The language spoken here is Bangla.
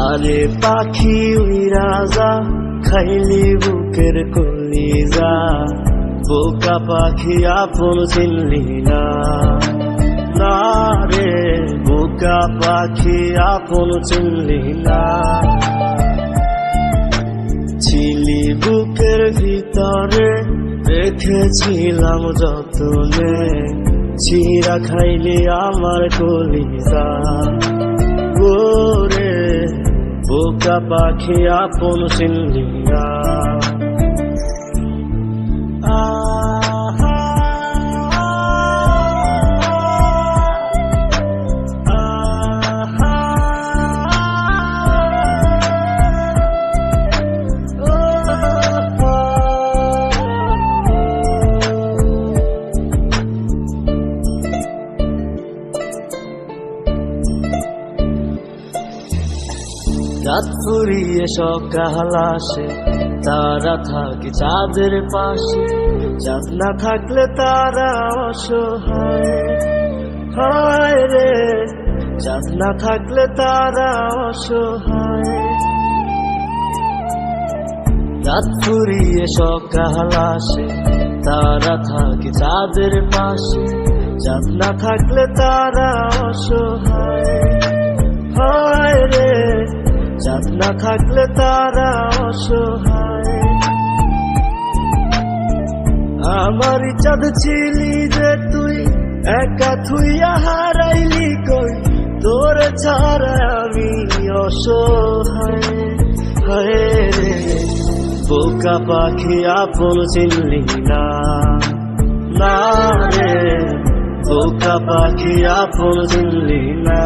আরে পাখি উইরা যা, খাইলি বুকের কলিজা। বোকা পাখি আপন চিনলি না, না রে বোকা পাখি আপন চিনলি না। ছিলি বুকের ভিতরে, রেখেছিলাম যতনে, ছিঁড়া খাইলি আমার কলিজা। ওরে বোকা পাখি আপন চিনলি না। রাত ফুরিয়ে সকাল আসে, তারা থাকে চাঁদের পাশে। চাঁদ না থাকলে তারা অসহায়, হায় রে চাঁদ না থাকলে তারা অসহায়। রাত ফুরিয়ে সকাল আসে, তারা থাকে চাঁদের পাশে। চাঁদ না থাকলে তারা অসহায়, হায় রে চাঁদ না থাকলে তারা অসহায়। আমারই চাঁদ ছিলি যে তুই, একা থুইয়া হারাইলি কই। তোর ছাড়া আমি অসহায়, হায় রে বোকা পাখি আপন চিনলি না, না রে বোকা পাখি আপন চিনলি না।